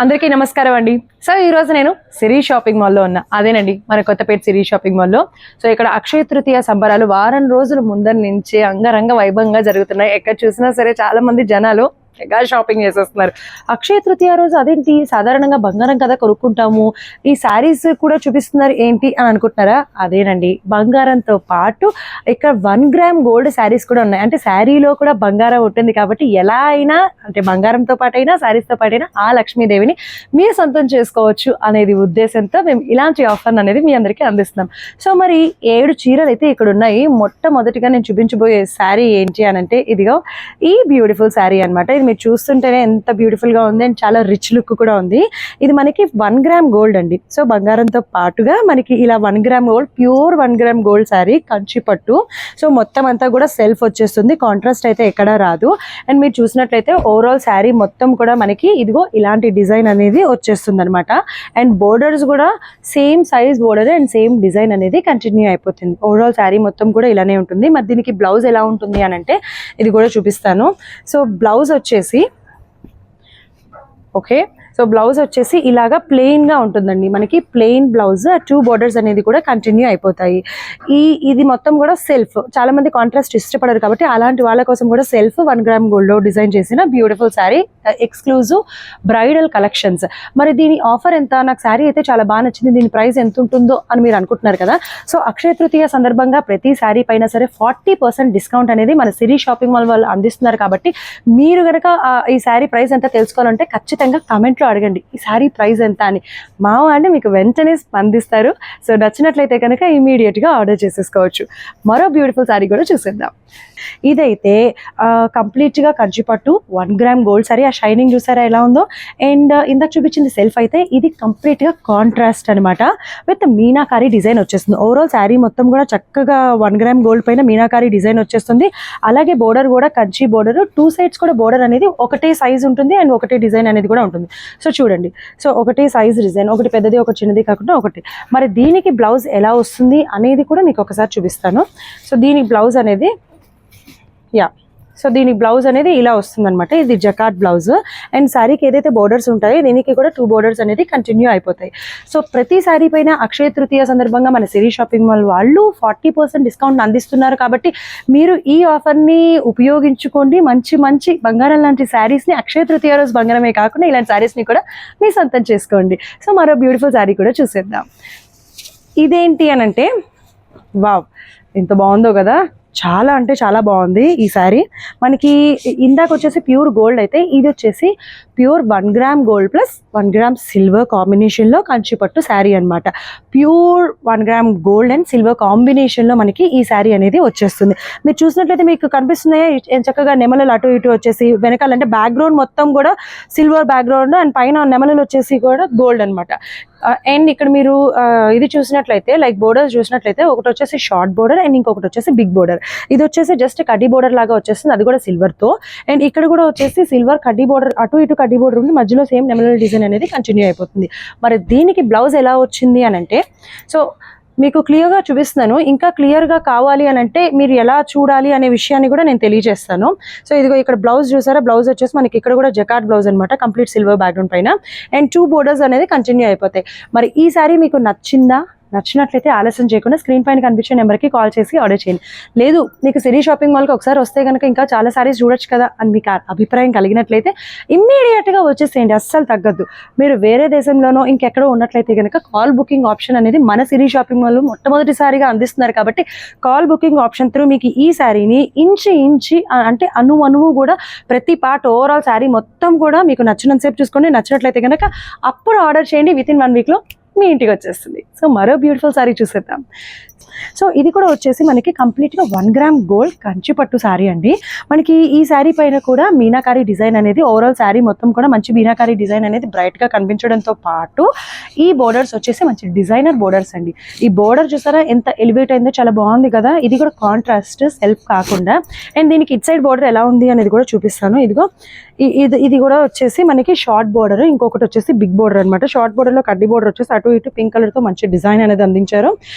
అందరికీ నమస్కారం అండి. సో ఈ రోజు నేను సిరి షాపింగ్ మాల్లో ఉన్నా. అదేనండి మన కొత్తపేట సిరి షాపింగ్ మాల్లో. సో ఇక్కడ అక్షయ తృతీయ సంబరాలు వారం రోజుల ముందర నుంచే అంగరంగ వైభవంగా జరుగుతున్నాయి. ఎక్కడ చూసినా సరే చాలా మంది జనాలు మెగా షాపింగ్ చేసేస్తున్నారు. అక్షయ తృతీయ రోజు అదేంటి సాధారణంగా బంగారం కదా కొనుక్కుంటాము, ఈ శారీస్ కూడా చూపిస్తున్నారు ఏంటి అని అనుకుంటున్నారా? అదేనండి, బంగారంతో పాటు ఇక్కడ 1 గ్రామ్ గోల్డ్ శారీస్ కూడా ఉన్నాయి. అంటే శారీలో కూడా బంగారం ఉంటుంది కాబట్టి ఎలా అయినా అంటే బంగారంతో పాటైనా శారీస్తో పాటైనా ఆ లక్ష్మీదేవిని మీరు సొంతం చేసుకోవచ్చు అనేది ఉద్దేశంతో మేము ఇలాంటి ఆఫర్ అనేది మీ అందరికీ అందిస్తున్నాం. సో మరి 7 చీరలు అయితే ఇక్కడ ఉన్నాయి. మొట్టమొదటిగా నేను చూపించబోయే శారీ ఏంటి అని అంటే ఇదిగో ఈ బ్యూటిఫుల్ శారీ అనమాట. మీరు చూస్తుంటేనే ఎంత బ్యూటిఫుల్ గా ఉంది అండ్ చాలా రిచ్ లుక్ కూడా ఉంది. ఇది మనకి 1 గ్రామ్ గోల్డ్ అండి. సో బంగారంతో పాటుగా మనకి ఇలా 1 gram gold, pure 1 gram gold sari, Kanchi పట్టు. సో మొత్తం అంతా కూడా సెల్ఫ్ వచ్చేస్తుంది, కాంట్రాస్ట్ అయితే ఎక్కడా రాదు. అండ్ మీరు చూసినట్లయితే ఓవరాల్ శారీ మొత్తం కూడా మనకి ఇదిగో ఇలాంటి డిజైన్ అనేది వచ్చేస్తుంది అనమాట. అండ్ బోర్డర్స్ కూడా same size border and same design అనేది కంటిన్యూ అయిపోతుంది. ఓవరాల్ శారీ మొత్తం కూడా ఇలానే ఉంటుంది. మరి దీనికి బ్లౌజ్ ఎలా ఉంటుంది అని అంటే ఇది కూడా చూపిస్తాను. సో బ్లౌజ్ వచ్చేసి ఓకే, సో బ్లౌజ్ వచ్చేసి ఇలాగా ప్లెయిన్ గా ఉంటుందండి. మనకి ప్లెయిన్ బ్లౌజ్, 2 బోర్డర్స్ అనేది కూడా కంటిన్యూ అయిపోతాయి. ఇది మొత్తం కూడా సెల్ఫ్. చాలా మంది కాంట్రాస్ట్ ఇష్టపడరు కాబట్టి అలాంటి వాళ్ళ కోసం కూడా సెల్ఫ్ 1 గ్రామ్ గోల్డ్ లో డిజైన్ చేసిన beautiful sari, exclusive bridal collections. మరి దీని ఆఫర్ ఎంత? నాకు శారీ అయితే చాలా బాగా నచ్చింది, దీని ప్రైస్ ఎంత ఉంటుందో అని మీరు అనుకుంటున్నారు కదా. సో అక్షయ తృతీయ సందర్భంగా ప్రతి శారీ పైన సరే 40% డిస్కౌంట్ అనేది మన సిరి షాపింగ్ మాల్ వాళ్ళు అందిస్తున్నారు. కాబట్టి మీరు కనుక ఈ శారీ ప్రైస్ ఎంత తెలుసుకోవాలంటే ఖచ్చితంగా కామెంట్ అడగండి ఈ శారీ ప్రైస్ ఎంత అని. మా వాళ్ళు మీకు వెంటనే స్పందిస్తారు. సో నచ్చినట్లయితే కనుక ఇమీడియట్ గా ఆర్డర్ చేసేసుకోవచ్చు. మరో బ్యూటిఫుల్ శారీ కూడా చూసేద్దాం. ఇదైతే కంప్లీట్ గా కంచిపట్టు 1 గ్రామ్ గోల్డ్ శారీ. ఆ షైనింగ్ చూసారా ఎలా ఉందో. అండ్ ఇందాక చూపించింది సెల్ఫ్ అయితే ఇది కంప్లీట్ గా కాంట్రాస్ట్ అనమాట. విత్ మీనాకారి డిజైన్ వచ్చేస్తుంది. ఓవరాల్ శారీ మొత్తం కూడా చక్కగా 1 గ్రామ్ గోల్డ్ పైన మీనాకారి డిజైన్ వచ్చేస్తుంది. అలాగే బోర్డర్ కూడా కంచి బోర్డర్, 2 సైడ్స్ కూడా బోర్డర్ అనేది ఒకటే సైజ్ ఉంటుంది అండ్ ఒకటే డిజైన్ అనేది కూడా ఉంటుంది. సో చూడండి, సో ఒకటే సైజ్ డిజైన్, ఒకటి పెద్దది ఒకటి చిన్నది కాకుండా ఒకటి. మరి దీనికి బ్లౌజ్ ఎలా వస్తుంది అనేది కూడా మీకు ఒకసారి చూపిస్తాను. సో దీనికి బ్లౌజ్ అనేది సో దీని బ్లౌజ్ అనేది ఇలా వస్తుంది అనమాట. ఇది జకాట్ బ్లౌజ్. అండ్ శారీకి ఏదైతే బోర్డర్స్ ఉంటాయో దీనికి కూడా 2 బోర్డర్స్ అనేది కంటిన్యూ అయిపోతాయి. సో ప్రతి శారీ పైన అక్షయ తృతీయ సందర్భంగా మన సిరి షాపింగ్ మాల్ వాళ్ళు 40% డిస్కౌంట్ అందిస్తున్నారు. కాబట్టి మీరు ఈ ఆఫర్ని ఉపయోగించుకోండి. మంచి మంచి బంగారం లాంటి శారీస్ని అక్షయ తృతీయ రోజు బంగారమే కాకుండా ఇలాంటి శారీస్ని కూడా మీ సొంతం చేసుకోండి. సో మరో బ్యూటిఫుల్ శారీ కూడా చూసేద్దాం. ఇదేంటి అని అంటే వావ్, ఎంత బాగుందో కదా, చాలా అంటే చాలా బాగుంది ఈ శారీ. మనకి ఇందాక వచ్చేసి ప్యూర్ గోల్డ్ అయితే ఇది వచ్చేసి pure 1 gram gold plus 1 gram silver కాంబినేషన్లో కంచిపట్టు శారీ అనమాట. Pure 1 gram gold and silver కాంబినేషన్లో మనకి ఈ శారీ అనేది వచ్చేస్తుంది. మీరు చూసినట్లయితే మీకు కనిపిస్తున్నాయా చక్కగా నెమలలు అటు ఇటు వచ్చేసి వెనకాలంటే బ్యాక్గ్రౌండ్ మొత్తం కూడా సిల్వర్ బ్యాక్గ్రౌండ్ అండ్ పైన నెమలలు వచ్చేసి కూడా గోల్డ్ అనమాట. అండ్ ఇక్కడ మీరు ఇది చూసినట్లయితే లైక్ బోర్డర్ చూసినట్లయితే ఒకటి వచ్చేసి షార్ట్ బోర్డర్ అండ్ ఇంకొకటి వచ్చేసి బిగ్ బోర్డర్. ఇది వచ్చేసి జస్ట్ కడ్డీ బోర్డర్ లాగా వచ్చేస్తుంది, అది కూడా సిల్వర్ తో. అండ్ ఇక్కడ కూడా వచ్చేసి సిల్వర్ కడ్డీ బోర్డర్, అటు ఇటు కడ్డీ బోర్డర్ ఉంది, మధ్యలో సేమ్ నెమల డిజైన్ అనేది కంటిన్యూ అయిపోతుంది. మరి దీనికి బ్లౌజ్ ఎలా వచ్చింది అని అంటే సో మీకు క్లియర్గా చూపిస్తున్నాను. ఇంకా క్లియర్గా కావాలి అని అంటే మీరు ఎలా చూడాలి అనే విషయాన్ని కూడా నేను తెలియజేస్తాను. సో ఇదిగో ఇక్కడ బ్లౌజ్ చూసారా, బ్లౌజ్ వచ్చేసి మనకి ఇక్కడ కూడా జకాట్ బ్లౌజ్ అనమాట, కంప్లీట్ సిల్వర్ బ్యాక్గ్రౌండ్ పైన. అండ్ 2 బోర్డర్స్ అనేది కంటిన్యూ అయిపోతాయి. మరి ఈ శారీ మీకు నచ్చిందా? నచ్చినట్లయితే ఆలస్యం చేయకుండా స్క్రీన్ పైన కనిపించే నెంబర్కి కాల్ చేసి ఆర్డర్ చేయండి. లేదు మీకు సిరి షాపింగ్ మాల్కి ఒకసారి వస్తే కనుక ఇంకా చాలా సారీస్ చూడొచ్చు కదా అని మీకు అభిప్రాయం కలిగినట్లయితే ఇమ్మీడియట్గా వచ్చేసేయండి, అస్సలు తగ్గద్దు. మీరు వేరే దేశంలోనో ఇంకెక్కడో ఉన్నట్లయితే కనుక కాల్ బుకింగ్ ఆప్షన్ అనేది మన సిరి షాపింగ్ మాల్ మొట్టమొదటిసారిగా అందిస్తున్నారు. కాబట్టి కాల్ బుకింగ్ ఆప్షన్ త్రూ మీకు ఈ శారీని ఇంచి అంటే అణువు కూడా ప్రతి పార్ట్ ఓవరాల్ శారీ మొత్తం కూడా మీకు నచ్చినంతసేపు చూసుకోండి. నచ్చినట్లయితే కనుక అప్పుడు ఆర్డర్ చేయండి. విత్ ఇన్ 1 వీక్లో మీ ఇంటికి వచ్చేస్తుంది. సో మరో బ్యూటిఫుల్ శారీ చూసేద్దాం. సో ఇది కూడా వచ్చేసి మనకి కంప్లీట్గా 1 గ్రామ్ గోల్డ్ కంచిపట్టు శారీ అండి. మనకి ఈ శారీ పైన కూడా మీనాకారి డిజైన్ అనేది ఓవరాల్ శారీ మొత్తం కూడా మంచి మీనాకారి డిజైన్ అనేది బ్రైట్గా కనిపించడంతో పాటు ఈ బోర్డర్స్ వచ్చేసి మంచి డిజైనర్ బోర్డర్స్ అండి. ఈ బోర్డర్ చూసారా ఎంత ఎలివేట్ అయిందో, చాలా బాగుంది కదా. ఇది కూడా కాంట్రాస్ట్ సెల్ఫ్ కాకుండా. అండ్ దీనికి ఇట్ సైడ్ బోర్డర్ ఎలా ఉంది అనేది కూడా చూపిస్తాను. ఇదిగో ఇది కూడా వచ్చేసి మనకి షార్ట్ బోర్డర్, ఇంకొకటి వచ్చేసి బిగ్ బోర్డర్ అనమాట. షార్ట్ బోర్డర్ లో కడ్డీ బోర్డర్ వచ్చేసి అటు ఇటు పింక్ కలర్ తో మంచి డిజైన్ అనేది అందించారు.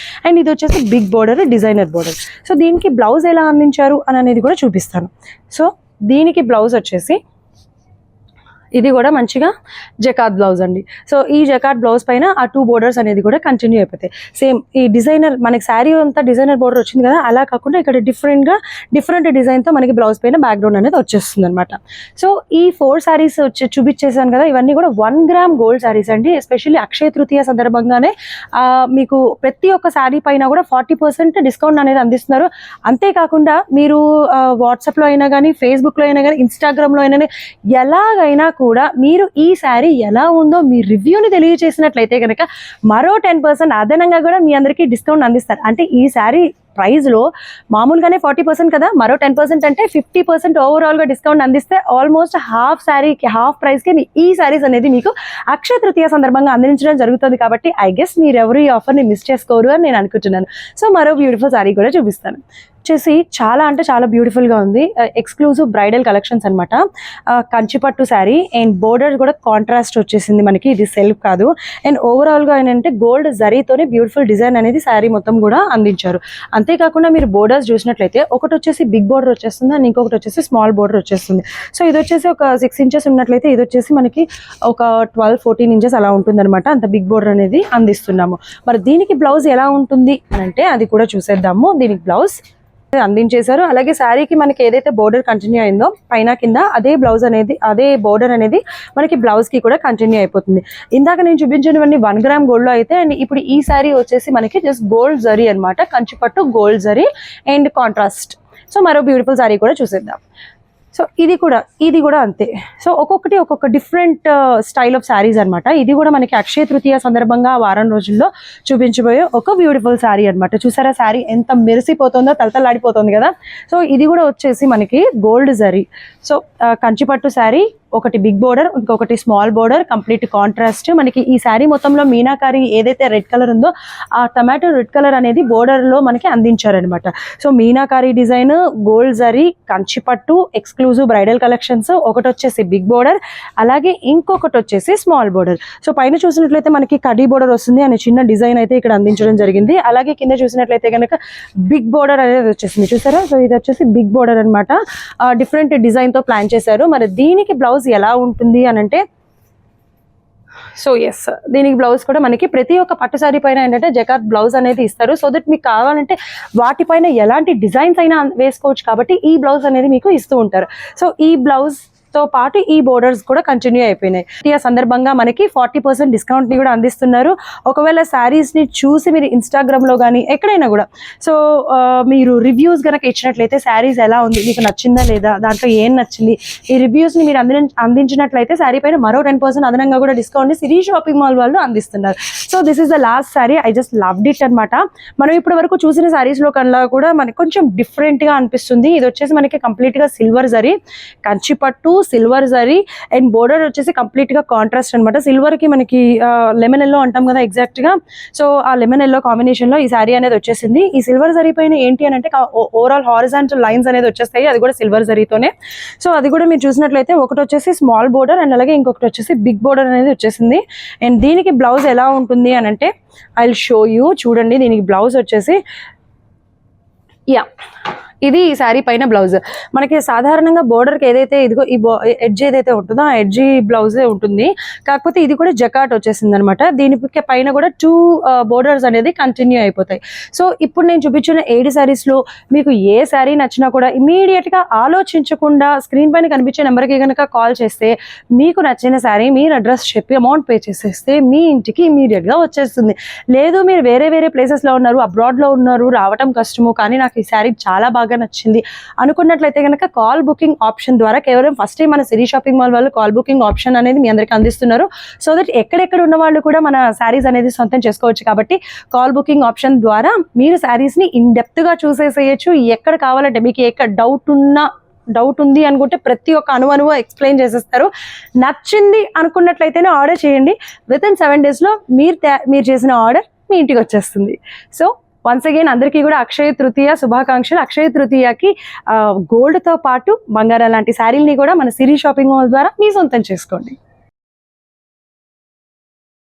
అండ్ ఇది వచ్చేసి big border, designer border. So దీనికి బ్లౌజ్ ఎలా అందించారు అని అనేది కూడా చూపిస్తాను. సో దీనికి బ్లౌజ్ వచ్చేసి ఇది కూడా మంచిగా జకార్డ్ బ్లౌజ్ అండి. సో ఈ జకార్డ్ బ్లౌజ్ పైన ఆ 2 బోర్డర్స్ అనేది కూడా కంటిన్యూ అయిపోతాయి. సేమ్ ఈ డిజైనర్ మనకి శారీ అంతా డిజైనర్ బోర్డర్ వచ్చింది కదా, అలా కాకుండా ఇక్కడ డిఫరెంట్ డిజైన్తో మనకి బ్లౌజ్ పైన బ్యాక్గ్రౌండ్ అనేది వచ్చేస్తుంది అనమాట. సో ఈ 4 శారీస్ చూపించేసాను కదా, ఇవన్నీ కూడా 1 గ్రామ్ గోల్డ్ శారీస్ అండి. ఎస్పెషల్లీ అక్షయ తృతీయ సందర్భంగానే మీకు ప్రతి ఒక్క శారీ పైన కూడా 40% డిస్కౌంట్ అనేది అందిస్తున్నారు. అంతేకాకుండా మీరు వాట్సాప్లో అయినా కానీ, ఫేస్బుక్లో అయినా కానీ, ఇన్స్టాగ్రామ్లో అయినా ఎలాగైనా కూడా మీరు ఈ శారీ ఎలా ఉందో మీ రివ్యూని తెలియజేసినట్లయితే కనుక మరో 10% అదనంగా కూడా మీ అందరికీ డిస్కౌంట్ అందిస్తారు. అంటే ఈ శారీ ప్రైస్లో మామూలుగానే 40% కదా, మరో 10% అంటే 50% ఓవరాల్గా డిస్కౌంట్ అందిస్తే ఆల్మోస్ట్ హాఫ్ శారీకి హాఫ్ ప్రైస్కి ఈ శారీస్ అనేది మీకు అక్షయ తృతీయ సందర్భంగా అందించడం జరుగుతుంది. కాబట్టి ఐ గెస్ మీరు ఎవరు ఈ ఆఫర్ని మిస్ చేసుకోరు అని నేను అనుకుంటున్నాను. సో మరో బ్యూటిఫుల్ శారీ కూడా చూపిస్తాను. వచ్చేసి చాలా అంటే చాలా బ్యూటిఫుల్గా ఉంది. ఎక్స్క్లూజివ్ బ్రైడల్ కలెక్షన్స్ అనమాట. కంచిపట్టు శారీ అండ్ బోర్డర్ కూడా కాంట్రాస్ట్ వచ్చేసింది మనకి, ఇది సెల్ఫ్ కాదు. అండ్ ఓవరాల్గా ఏంటంటే గోల్డ్ జరీతోనే బ్యూటిఫుల్ డిజైన్ అనేది శారీ మొత్తం కూడా అందించారు. అంతేకాకుండా మీరు బోర్డర్స్ చూసినట్లయితే ఒకటి వచ్చేసి బిగ్ బోర్డర్ వచ్చేస్తుంది అండ్ ఇంకొకటి వచ్చేసి స్మాల్ బోర్డర్ వచ్చేస్తుంది. సో ఇది వచ్చేసి ఒక 6 ఇంచెస్ ఉన్నట్లయితే ఇది వచ్చేసి మనకి ఒక 12-14 ఇంచెస్ అలా ఉంటుంది అనమాట. అంత బిగ్ బోర్డర్ అనేది అందిస్తున్నాము. మరి దీనికి బ్లౌజ్ ఎలా ఉంటుంది అని అంటే అది కూడా చూసేద్దాము. దీనికి బ్లౌజ్ అందించేశారు. అలాగే శారీకి మనకి ఏదైతే బోర్డర్ కంటిన్యూ అయిందో పైన కింద అదే బ్లౌజ్ అనేది, అదే బోర్డర్ అనేది మనకి బ్లౌజ్ కి కూడా కంటిన్యూ అయిపోతుంది. ఇందాక నేను చూపించినవన్నీ 1 గ్రామ్ గోల్డ్ లో అయితే, అండ్ ఇప్పుడు ఈ శారీ వచ్చేసి మనకి జస్ట్ గోల్డ్ జరీ అనమాట. కంచిపట్టు gold zari and contrast. So మరో బ్యూటిఫుల్ శారీ కూడా చూసేద్దాం. సో ఇది కూడా అంతే. సో ఒక్కొక్కటి ఒక్కొక్క డిఫరెంట్ స్టైల్ ఆఫ్ శారీస్ అనమాట. ఇది కూడా మనకి అక్షయ తృతీయ సందర్భంగా వారం రోజుల్లో చూపించబోయే ఒక బ్యూటిఫుల్ శారీ అనమాట. చూసారా శారీ ఎంత మెరిసిపోతుందో, తలతలాడిపోతుంది కదా. సో ఇది కూడా వచ్చేసి మనకి గోల్డ్ జరీ. సో కంచిపట్టు శారీ, ఒకటి బిగ్ బోర్డర్, ఇంకొకటి స్మాల్ బోర్డర్, కంప్లీట్ కాంట్రాస్ట్. మనకి ఈ శారీ మొత్తంలో మీనాకారి ఏదైతే రెడ్ కలర్ ఉందో ఆ టమాటో రెడ్ కలర్ అనేది బోర్డర్లో మనకి అందించారనమాట. So Meenakari design, gold zari, కంచిపట్టు, ఎక్స్క్లూజివ్ బ్రైడల్ కలెక్షన్స్. ఒకటి వచ్చేసి బిగ్ బోర్డర్, అలాగే ఇంకొకటి వచ్చేసి స్మాల్ బోర్డర్. సో పైన చూసినట్లయితే మనకి కడీ బోర్డర్ వస్తుంది అనే చిన్న డిజైన్ అయితే ఇక్కడ అందించడం జరిగింది. అలాగే కింద చూసినట్లయితే కనుక బిగ్ బోర్డర్ అనేది వచ్చేసింది, చూసారా. సో ఇది వచ్చేసి బిగ్ బోర్డర్ అనమాట. డిఫరెంట్ డిజైన్తో ప్లాన్ చేశారు. మరి దీనికి బ్లౌజ్ ఎలా ఉంటుంది అని అంటే, సో ఎస్, దీనికి బ్లౌజ్ కూడా మనకి ప్రతి ఒక్క పట్టు సారీ పైన ఏంటంటే జకార్డ్ బ్లౌజ్ అనేది ఇస్తారు. సో దట్ మీకు కావాలంటే వాటిపైన ఎలాంటి డిజైన్స్ అయినా వేసుకోవచ్చు. కాబట్టి ఈ బ్లౌజ్ అనేది మీకు ఇస్తూ ఉంటారు. సో ఈ బ్లౌజ్ తో పాటు ఈ బోర్డర్స్ కూడా కంటిన్యూ అయిపోయినాయి. ఈ సందర్భంగా మనకి 40% డిస్కౌంట్ ని కూడా అందిస్తున్నారు. ఒకవేళ శారీస్ ని చూసి మీరు ఇన్స్టాగ్రామ్ లో కానీ ఎక్కడైనా కూడా సో మీరు రివ్యూస్ కనుక ఇచ్చినట్లయితే శారీస్ ఎలా ఉంది, మీకు నచ్చిందా లేదా, దాంట్లో ఏం నచ్చింది, ఈ రివ్యూస్ ని మీరు అందించినట్లయితే శారీ పైన మరో 10% అదనంగా కూడా డిస్కౌంట్ ని సిరీ షాపింగ్ మాల్ వాళ్ళు అందిస్తున్నారు. So this is the last sari. I just loved it అనమాట. మనం ఇప్పటి వరకు చూసిన శారీస్ లో కన్నా కూడా మనకి కొంచెం డిఫరెంట్ గా అనిపిస్తుంది. ఇది వచ్చేసి మనకి కంప్లీట్ గా silver zari, Kanchipattu, silver zari and border వచ్చేసి కంప్లీట్ గా కాంట్రాస్ట్ అనమాట. సిల్వర్ కి మనకి లెమన్ ఎల్లో అంటాం కదా ఎగ్జాక్ట్ గా. సో ఆ లెమన్ ఎల్లో కాంబినేషన్ లో ఈ శారీ అనేది వచ్చేసింది. ఈ సిల్వర్ జరీ పైన ఏంటి అని అంటే ఓవరాల్ హారిజాంటల్ లైన్స్ అనేది వచ్చేస్తాయి, అది కూడా సిల్వర్ జరీతోనే. సో అది కూడా మీరు చూసినట్లయితే ఒకటి వచ్చేసి స్మాల్ బోర్డర్ అండ్ అలాగే ఇంకొకటి వచ్చేసి బిగ్ బోర్డర్ అనేది వచ్చేసింది. అండ్ దీనికి బ్లౌజ్ ఎలా ఉంటుంది అని అంటే ఐ విల్ షో యూ. చూడండి, దీనికి బ్లౌజ్ వచ్చేసి ఇది ఈ శారీ పైన బ్లౌజ్. మనకి సాధారణంగా బోర్డర్కి ఏదైతే ఇదిగో ఈ ఎడ్జ్ ఏదైతే ఉంటుందో ఆ ఎడ్జి బ్లౌజే ఉంటుంది. కాకపోతే ఇది కూడా జకాట్ వచ్చేసింది అనమాట. దీనికి పైన కూడా 2 బోర్డర్స్ అనేది కంటిన్యూ అయిపోతాయి. సో ఇప్పుడు నేను చూపించిన 7 శారీస్లో మీకు ఏ శారీ నచ్చినా కూడా ఇమీడియట్గా ఆలోచించకుండా స్క్రీన్ పైన కనిపించే నెంబర్కి కనుక కాల్ చేస్తే మీకు నచ్చిన శారీ మీరు అడ్రస్ చెప్పి అమౌంట్ పే చేసేస్తే మీ ఇంటికి ఇమీడియట్గా వచ్చేస్తుంది. లేదు మీరు వేరే ప్లేసెస్లో ఉన్నారు, అబ్రాడ్లో ఉన్నారు, రావటం కష్టము, కానీ నాకు ఈ శారీ చాలా బాగా నచ్చింది అనుకున్నట్లయితే కనుక కాల్ బుకింగ్ ఆప్షన్ ద్వారా కేవలం ఫస్ట్ టైం మన సిరీ షాపింగ్ మాల్ వాళ్ళు కాల్ బుకింగ్ ఆప్షన్ అనేది మీ అందరికీ అందిస్తున్నారు. సో దట్ ఎక్కడెక్కడ ఉన్న వాళ్ళు కూడా మన శారీస్ అనేది సొంతం చేసుకోవచ్చు. కాబట్టి కాల్ బుకింగ్ ఆప్షన్ ద్వారా మీరు శారీస్ని ఇన్ డెప్త్గా చూసేసేయచ్చు. ఎక్కడ కావాలంటే మీకు ఎక్కడ డౌట్ ఉంది అనుకుంటే ప్రతి ఒక్క అణువు ఎక్స్ప్లెయిన్ చేసేస్తారు. నచ్చింది అనుకున్నట్లయితేనే ఆర్డర్ చేయండి. వితిన్ 7 daysలో మీరు చేసిన ఆర్డర్ మీ ఇంటికి వచ్చేస్తుంది. సో వన్స్ అగైన్ అందరికీ కూడా అక్షయ తృతీయ శుభాకాంక్షలు. అక్షయ తృతీయకి గోల్డ్తో పాటు బంగారం లాంటి శారీల్ని కూడా మన సిరీ షాపింగ్ మాల్ ద్వారా మీ సొంతం చేసుకోండి.